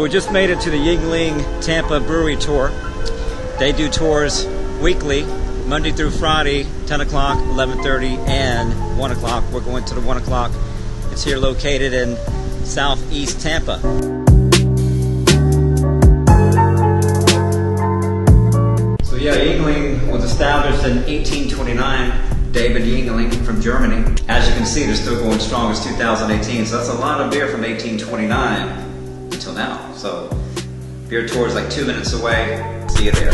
So we just made it to the YUENGLING Tampa Brewery Tour. They do tours weekly, Monday through Friday, 10 o'clock, 11:30, and 1 o'clock. We're going to the 1 o'clock. It's here located in southeast Tampa. So yeah, YUENGLING was established in 1829. David YUENGLING from Germany. As you can see, they're still going strong. It's 2018, so that's a lot of beer from 1829 until now. So beer tour is like 2 minutes away. See you there.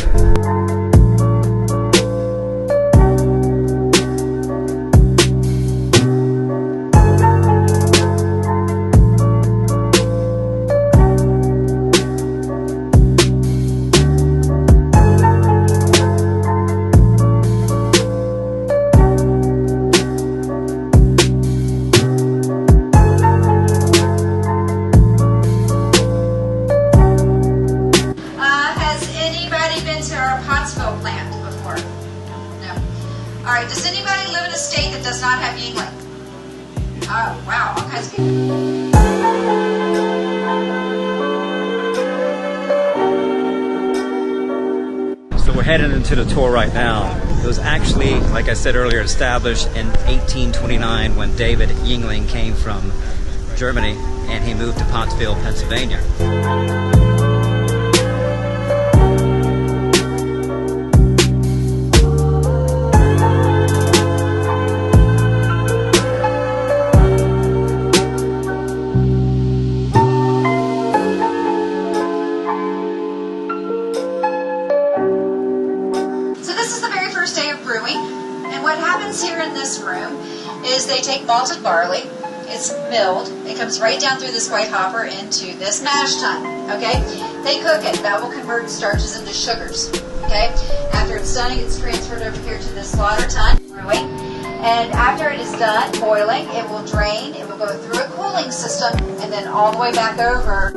Alright, does anybody live in a state that does not have YUENGLING? Oh, wow, all kinds of people. So we're heading into the tour right now. It was actually, like I said earlier, established in 1829 when David YUENGLING came from Germany and he moved to Pottsville, Pennsylvania. And what happens here in this room is they take malted barley, it's milled, it comes right down through this white hopper into this mash tun, okay? They cook it, that will convert starches into sugars, okay? After it's done, it gets transferred over here to this slaughter tun, brewing. And after it is done boiling, it will drain, it will go through a cooling system, and then all the way back over.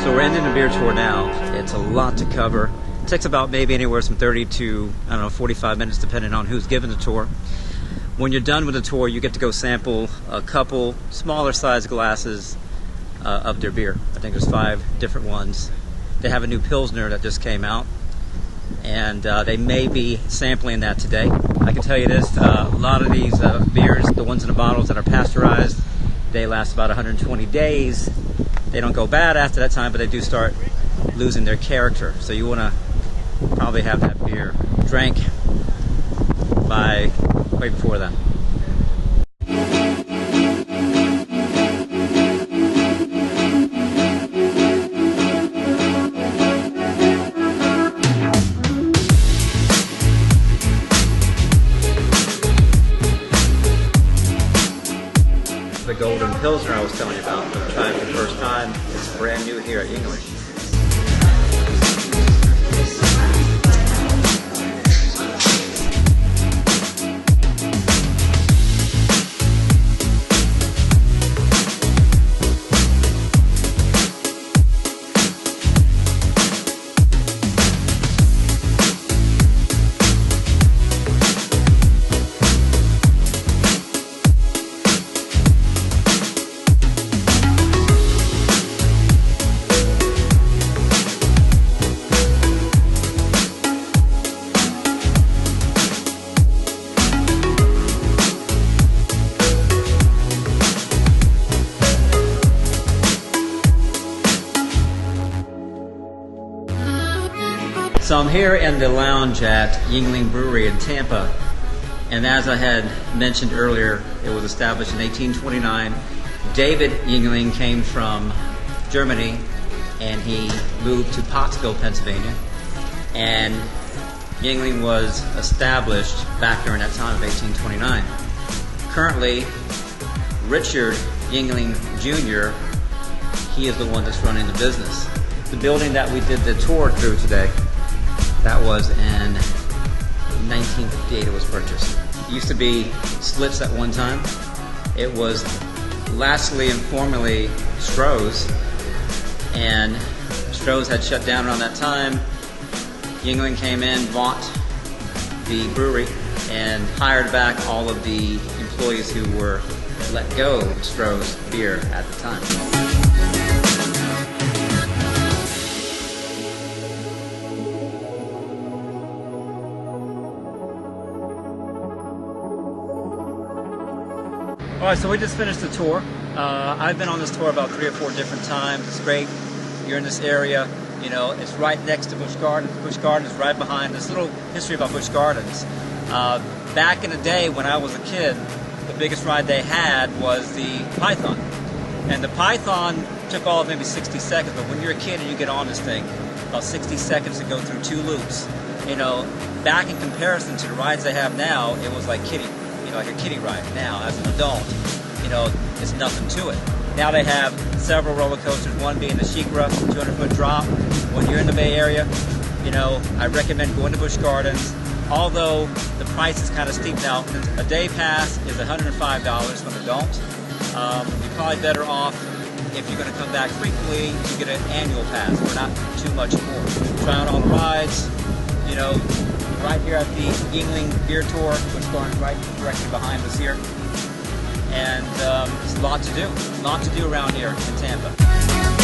So we're ending the beer tour now. It's a lot to cover. It takes about maybe anywhere from 30 to, 45 minutes depending on who's giving the tour. When you're done with the tour, you get to go sample a couple smaller size glasses of their beer. I think there's 5 different ones. They have a new Pilsner that just came out, and they may be sampling that today. I can tell you this, a lot of these beers, the ones in the bottles that are pasteurized, they last about 120 days. They don't go bad after that time, but they do start losing their character. So you want to probably have that beer drank by way before that. The Golden Pilsner I was telling you about, I'm trying it for the first time. It's brand new here at YUENGLING. So I'm here in the lounge at YUENGLING Brewery in Tampa, and as I had mentioned earlier, it was established in 1829. David YUENGLING came from Germany, and he moved to Pottsville, Pennsylvania, and YUENGLING was established back during that time of 1829. Currently, Richard YUENGLING Jr., he is the one that's running the business. The building that we did the tour through today, that was in 1958 it was purchased. It used to be Slits at one time. It was lastly and formerly Stroh's, and Stroh's had shut down around that time. YUENGLING came in, bought the brewery, and hired back all of the employees who were let go of Stroh's beer at the time. All right, so we just finished the tour. I've been on this tour about 3 or 4 different times. It's great. You're in this area. You know, it's right next to Busch Gardens. Busch Gardens is right behind. There's a little history about Busch Gardens. Back in the day when I was a kid, the biggest ride they had was the Python. And the Python took all of maybe 60 seconds, but when you're a kid and you get on this thing, about 60 seconds to go through 2 loops. You know, back in comparison to the rides they have now, it was like kiddie. You know, like a kiddie ride. Now, as an adult, you know, it's nothing to it. Now they have several roller coasters, one being the SheiKra 200-foot drop. When you're in the Bay Area, you know, I recommend going to Busch Gardens. Although the price is kind of steep now, a day pass is $105 for an adult. You're probably better off if you're going to come back frequently to get an annual pass for not too much more. Try out all the rides, you know, right here at the YUENGLING Beer Tour, which is going right directly behind us here. And there's a lot to do around here in Tampa.